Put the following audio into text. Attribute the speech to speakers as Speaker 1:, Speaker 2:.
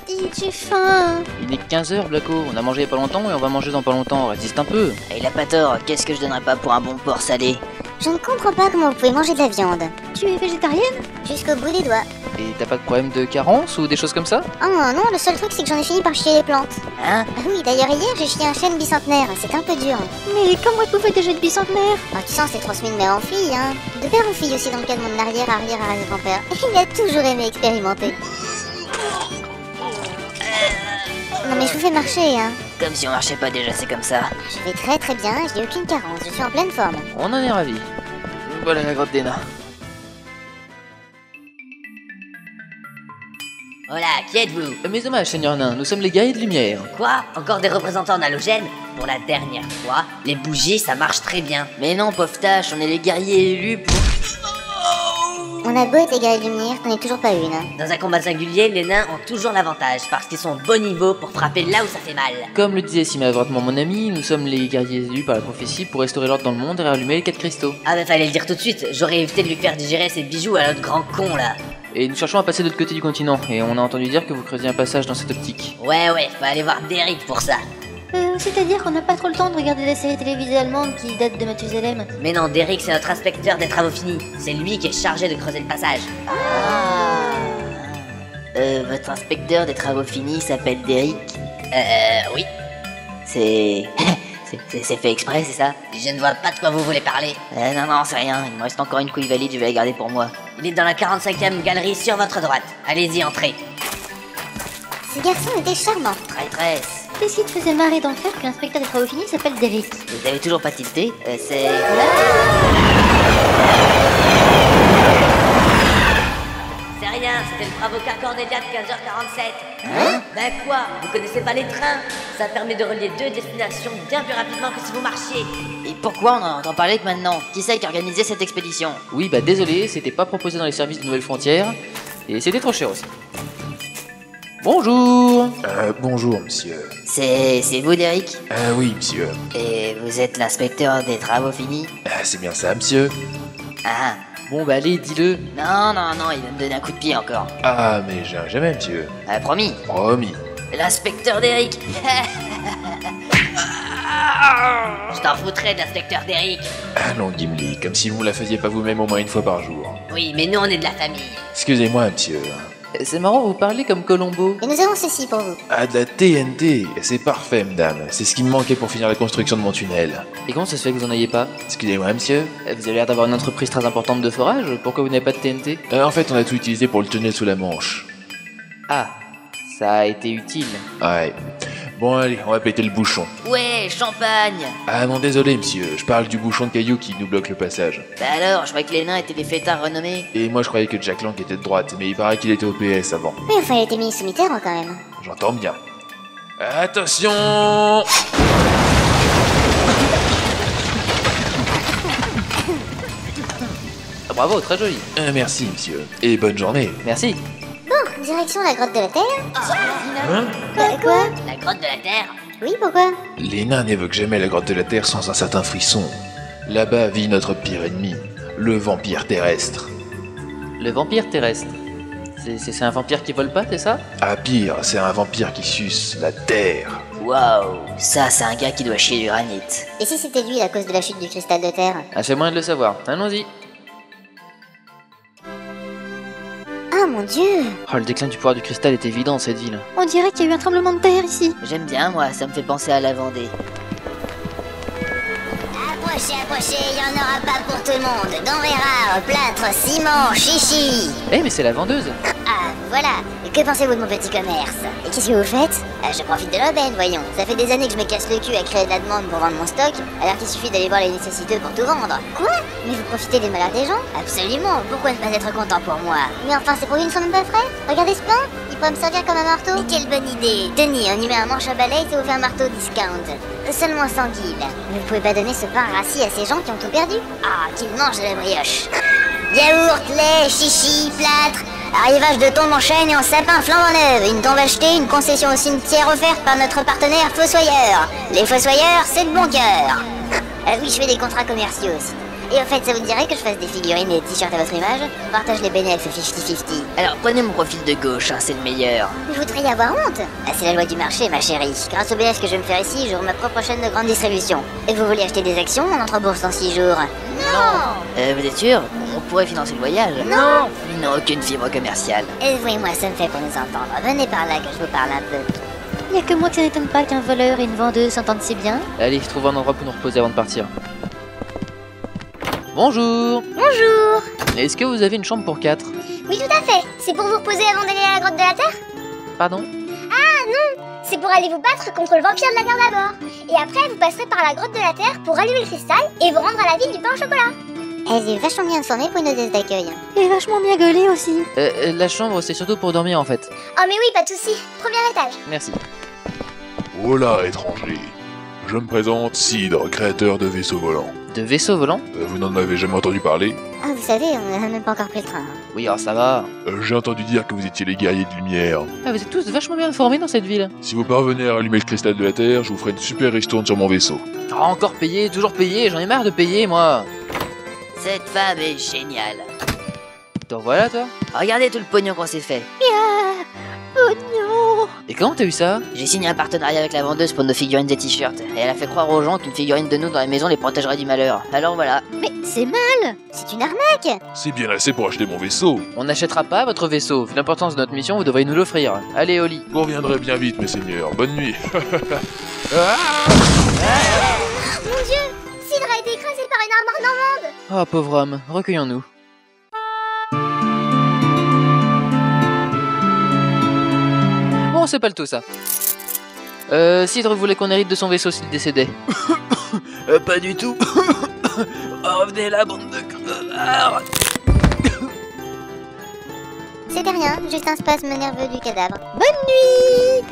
Speaker 1: Dis, j'ai faim.
Speaker 2: Il est 15h, Blacko. On a mangé il y a pas longtemps et on va manger dans pas longtemps. Résiste un peu.
Speaker 3: Il a pas tort, qu'est-ce que je donnerais pas pour un bon porc salé?
Speaker 1: Je ne comprends pas comment vous pouvez manger de la viande. Tu es végétarienne? Jusqu'au bout des doigts.
Speaker 2: Et t'as pas de problème de carence ou des choses comme ça?
Speaker 1: Oh non, le seul truc c'est que j'en ai fini par chier les plantes.
Speaker 3: Hein?
Speaker 1: Ah oui, d'ailleurs hier j'ai chié un chêne bicentenaire, c'est un peu dur. Mais comment est-ce que vous faites des jeux de bicentenaire? Oh, tu sens, c'est transmis de mère en fille, hein. De père en fille aussi dans le cas de mon arrière-arrière-arrière-grand-père. Il a toujours aimé expérimenter. Non mais je vous fais marcher, hein.
Speaker 3: Comme si on marchait pas déjà, c'est comme ça.
Speaker 1: Je vais très très bien, j'ai aucune carence, je suis en pleine forme.
Speaker 2: On en est ravis. Voilà la grotte des nains.
Speaker 4: Voilà, qui êtes-vous?
Speaker 2: Mes hommages, seigneur nain, nous sommes les guerriers de lumière.
Speaker 4: Quoi? Encore des représentants halogènes? Pour la dernière fois, les bougies ça marche très bien.
Speaker 3: Mais non, pauvre tâche, on est les guerriers élus pour...
Speaker 1: On a beau être égal de lumière, t'en es toujours pas une, hein.
Speaker 4: Dans un combat singulier, les nains ont toujours l'avantage parce qu'ils sont au bon niveau pour frapper là où ça fait mal.
Speaker 2: Comme le disait si maladroitement mon ami, nous sommes les guerriers élus par la prophétie pour restaurer l'ordre dans le monde et rallumer les 4 cristaux.
Speaker 4: Ah bah fallait le dire tout de suite, j'aurais évité de lui faire digérer ses bijoux à l'autre grand con là.
Speaker 2: Et nous cherchons à passer de l'autre côté du continent, et on a entendu dire que vous creusiez un passage dans cette optique.
Speaker 4: Ouais, faut aller voir Derek pour ça.
Speaker 1: C'est-à-dire qu'on n'a pas trop le temps de regarder la série télévisée allemande qui date de Mathusalem.
Speaker 4: Mais non, Derek c'est notre inspecteur des travaux finis. C'est lui qui est chargé de creuser le passage.
Speaker 3: Votre inspecteur des travaux finis s'appelle Derek?
Speaker 4: Oui.
Speaker 3: C'est... c'est fait exprès, c'est ça?
Speaker 4: Je ne vois pas de quoi vous voulez parler.
Speaker 3: Non, c'est rien, il me reste encore une couille valide, je vais la garder pour moi.
Speaker 4: Il est dans la 45e galerie sur votre droite. Allez-y, entrez.
Speaker 1: Ce garçon était charmant.
Speaker 3: Traîtresse.
Speaker 1: Qu'est-ce qui te faisait marrer dans le fait que l'inspecteur des travaux finis s'appelle Derek?
Speaker 3: Vous avez toujours pas tilté? C'est...
Speaker 4: C'est rien, c'était le Bravocar Cornelia de 15h47. Hein? Ben quoi? Vous connaissez pas les trains? Ça permet de relier 2 destinations bien plus rapidement que si vous marchiez.
Speaker 3: Et pourquoi on en entend parler que maintenant? Qui c'est qui a organisé cette expédition?
Speaker 2: Oui, bah désolé, c'était pas proposé dans les services de Nouvelles Frontières, et c'était trop cher aussi. Bonjour.
Speaker 5: Bonjour, monsieur.
Speaker 3: C'est vous, Derek?
Speaker 5: Oui, monsieur.
Speaker 3: Et vous êtes l'inspecteur des travaux finis?
Speaker 5: C'est bien ça, monsieur.
Speaker 3: Ah.
Speaker 2: Bon bah allez, dis-le.
Speaker 3: Non, il va me donner un coup de pied encore.
Speaker 5: Ah, mais jamais, monsieur.
Speaker 3: Promis.
Speaker 5: Promis.
Speaker 3: L'inspecteur Derek.
Speaker 4: Je t'en foutrais de l'inspecteur Derek.
Speaker 5: Allons, Gimli, comme si vous ne la faisiez pas vous-même au moins une fois par jour.
Speaker 4: Oui, mais nous on est de la famille.
Speaker 5: Excusez-moi, monsieur.
Speaker 2: C'est marrant, vous parlez comme Colombo.
Speaker 1: Et nous avons ceci pour vous.
Speaker 5: Ah, de la TNT. C'est parfait, madame. C'est ce qui me manquait pour finir la construction de mon tunnel.
Speaker 2: Et comment ça se fait que vous en ayez pas?
Speaker 5: Excusez-moi, monsieur.
Speaker 2: Vous avez l'air d'avoir une entreprise très importante de forage, pourquoi vous n'avez pas de TNT?
Speaker 5: En fait, on a tout utilisé pour le tunnel sous la Manche.
Speaker 2: Ah, ça a été utile.
Speaker 5: Ouais. Bon, allez, on va péter le bouchon.
Speaker 3: Ouais, champagne.
Speaker 5: Ah non, désolé, monsieur. Je parle du bouchon de cailloux qui nous bloque le passage.
Speaker 3: Bah alors, je croyais que les nains étaient des fêtards renommés.
Speaker 5: Et moi, je croyais que Jack Lang était de droite, mais il paraît qu'il était au PS avant.
Speaker 1: Oui, enfin, il était ministre sous Mitterrand quand même.
Speaker 5: J'entends bien. Attention!
Speaker 2: Ah, bravo, très joli.
Speaker 5: Merci, monsieur. Et bonne journée.
Speaker 2: Merci.
Speaker 1: Bon, direction la grotte de la Terre.
Speaker 5: Hein?
Speaker 1: Quoi?
Speaker 4: La grotte de la Terre?
Speaker 1: Oui, pourquoi?
Speaker 5: Les nains n'évoquent jamais la grotte de la Terre sans un certain frisson. Là-bas vit notre pire ennemi, le vampire terrestre.
Speaker 2: Le vampire terrestre. C'est un vampire qui vole pas, c'est ça?
Speaker 5: Ah pire, c'est un vampire qui suce la terre.
Speaker 3: Waouh, ça c'est un gars qui doit chier du granit.
Speaker 1: Et si c'était lui la cause de la chute du cristal de terre?
Speaker 2: Ah, c'est moyen de le savoir. Allons-y.
Speaker 1: Ah mon dieu!
Speaker 2: Oh, le déclin du pouvoir du cristal est évident dans cette ville.
Speaker 1: On dirait qu'il y a eu un tremblement de terre ici.
Speaker 3: J'aime bien moi, ça me fait penser à la Vendée.
Speaker 1: Approchez, il y en aura pas pour tout le monde. Denrées rares, plâtre, ciment, chichi.
Speaker 2: Eh, mais c'est la vendeuse.
Speaker 1: Ah, voilà. Que pensez-vous de mon petit commerce? Et qu'est-ce que vous faites? Je profite de l'aubaine, voyons. Ça fait des années que je me casse le cul à créer de la demande pour vendre mon stock, alors qu'il suffit d'aller voir les nécessiteux pour tout vendre. Quoi? Mais vous profitez des malheurs des gens? Absolument. Pourquoi ne pas être content pour moi? Mais enfin, ces produits ne sont même pas frais. Regardez ce plan. Il pourrait me servir comme un marteau. Mais quelle bonne idée. Tenez, on y met un manche à balai et ça vous fait un marteau discount. Seulement 100 guildes. Mais vous pouvez pas donner ce pain rassis à ces gens qui ont tout perdu? Ah, qu'ils mangent de la brioche. Yaourt, lait, chichi, plâtre. Arrivage de tombes en chêne et en sapin flambant neuve. Une tombe achetée, une concession au cimetière offerte par notre partenaire Fossoyeur. Les Fossoyeurs, c'est de bon cœur. Oui, je fais des contrats commerciaux aussi. Et au fait, ça vous dirait que je fasse des figurines et des t-shirts à votre image? On partage les bénéfices 50-50.
Speaker 3: Alors prenez mon profil de gauche, hein, c'est le meilleur.
Speaker 1: Vous voudriez y avoir honte? Ah, c'est la loi du marché, ma chérie. Grâce au bénéfice que je vais me faire ici, j'aurai ma propre chaîne de grande distribution. Et vous voulez acheter des actions? On entre en bourse dans 6 jours.
Speaker 3: Vous êtes sûr? On pourrait financer le voyage.
Speaker 1: Non.
Speaker 3: Ils n'ont aucune fibre commerciale.
Speaker 1: Avouez-moi, ça me fait pour nous entendre. Venez par là que je vous parle un peu.
Speaker 6: Y a que moi que ça n'étonne pas qu'un voleur et une vendeuse s'entendent si bien.
Speaker 2: Allez, trouve un endroit pour nous reposer avant de partir. Bonjour.
Speaker 1: Bonjour.
Speaker 2: Est-ce que vous avez une chambre pour 4?
Speaker 1: Oui, tout à fait. C'est pour vous reposer avant d'aller à la grotte de la Terre?
Speaker 2: Pardon?
Speaker 1: C'est pour aller vous battre contre le vampire de la Terre d'abord. Et après, vous passerez par la grotte de la Terre pour allumer le cristal et vous rendre à la ville du pain au chocolat. Elle est vachement bien informée pour une hôtesse d'accueil.
Speaker 6: Et vachement bien gaulé aussi.
Speaker 2: La chambre, c'est surtout pour dormir en fait.
Speaker 1: Oh mais oui, pas de souci. Premier étage.
Speaker 2: Merci.
Speaker 5: Oh là, étranger. Je me présente, Cidre, créateur de vaisseaux volants.
Speaker 2: De vaisseau volant?
Speaker 5: Vous n'en avez jamais entendu parler?
Speaker 1: Ah, vous savez, on n'a même pas encore pris le train.
Speaker 2: Oui, alors ça va.
Speaker 5: J'ai entendu dire que vous étiez les guerriers de lumière.
Speaker 2: Ah, vous êtes tous vachement bien informés dans cette ville.
Speaker 5: Si vous parvenez à allumer le cristal de la Terre, je vous ferai une super ristourne sur mon vaisseau.
Speaker 2: Ah, encore payé, toujours payé, j'en ai marre de payer moi.
Speaker 3: Cette femme est géniale.
Speaker 2: T'en voilà toi?
Speaker 3: Regardez tout le pognon qu'on s'est fait.
Speaker 2: Et comment t'as eu ça?
Speaker 3: J'ai signé un partenariat avec la vendeuse pour nos figurines et t-shirts. Et elle a fait croire aux gens qu'une figurine de nous dans la maison les protégerait du malheur. Alors voilà.
Speaker 6: Mais c'est mal.
Speaker 1: C'est une arnaque.
Speaker 5: C'est bien assez pour acheter mon vaisseau.
Speaker 2: On n'achètera pas votre vaisseau. Vu l'importance de notre mission, vous devriez nous l'offrir. Allez, au lit.
Speaker 5: Vous reviendrez bien vite, mes seigneurs. Bonne nuit.
Speaker 1: Mon Dieu, Cidre a été écrasé par une armoire normande.
Speaker 2: Oh, pauvre homme, recueillons-nous. Bon, c'est pas le tout ça. Cidre voulait qu'on hérite de son vaisseau s'il décédait. Pas du tout. Revenez la bande de crevards.
Speaker 1: C'était rien, juste un spasme nerveux du cadavre.
Speaker 6: Bonne nuit.